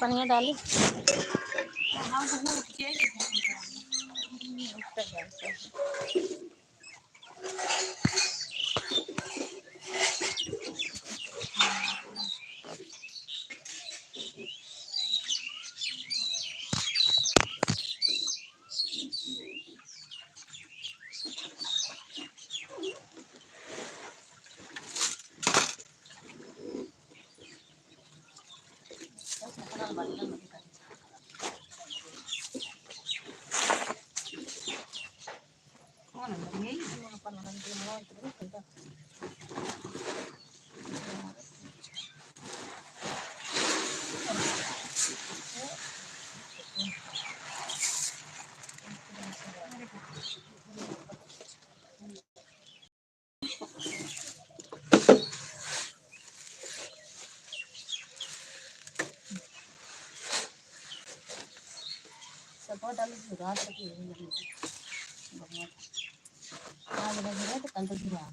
पनिया डाली सब डाल रात की आज लगे तो कल तो गिरा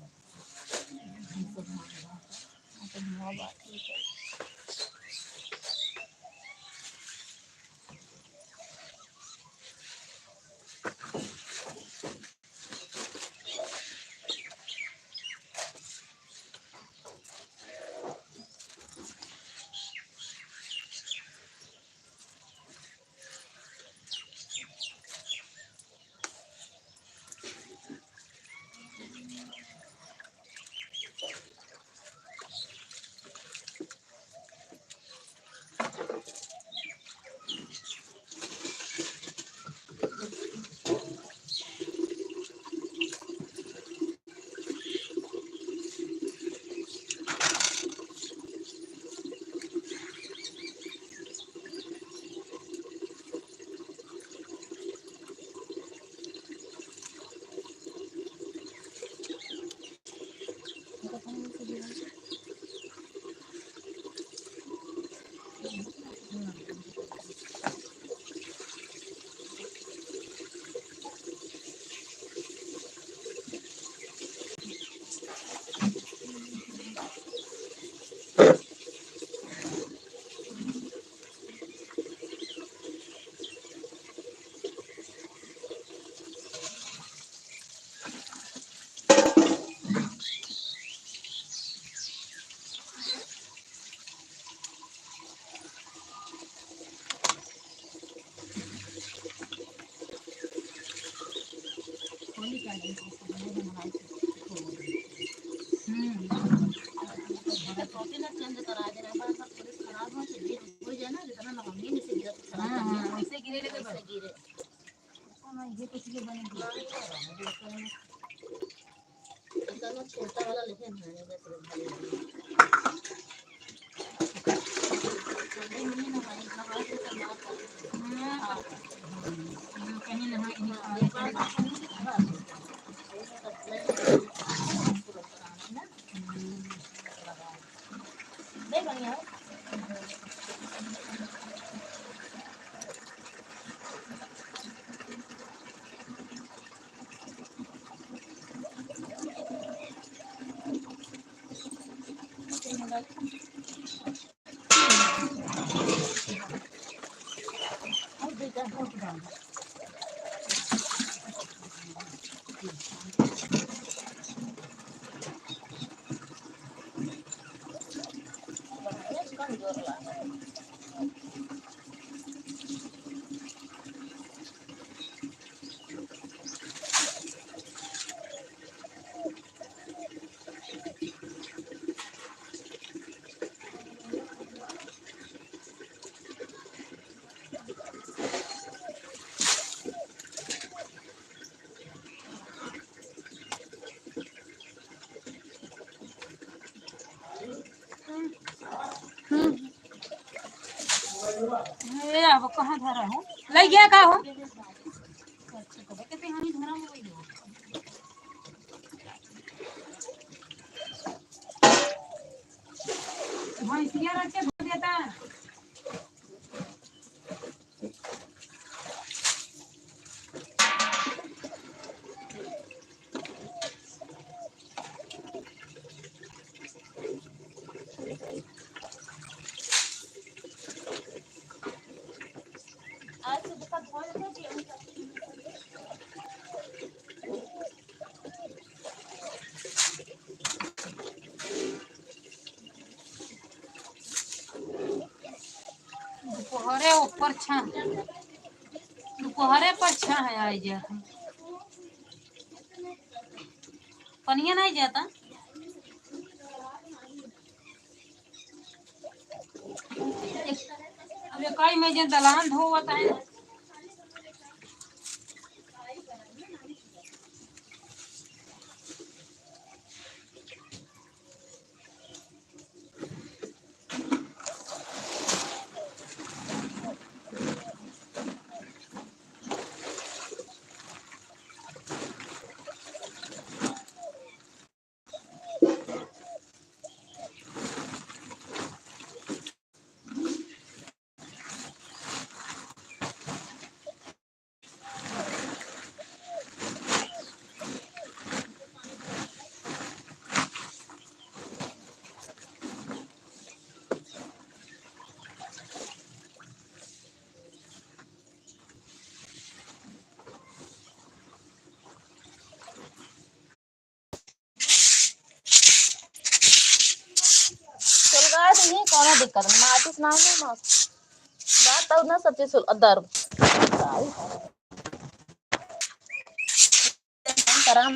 चेंज करा देना बड़ा पुलिस खराब हो जाए ना जितना महंगी में से गिरा खराब ऐसे गिरे ये कुछ भी बनेगी छोटा वाला लेके कहीं नहीं बढ़िया अब कहाँ धरा हो लग गया का हो भैंसिया रख के धो देता दोपहरे ऊपर छा दोपहरे पर छा है आई जाता पनिया नहीं जाता अब कई में जो दलान धोवत है ये कोनो दिक्कत नहीं माचिस ना है मस्त बात तो ना सच्ची सुल अदर आराम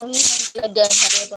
लग जाए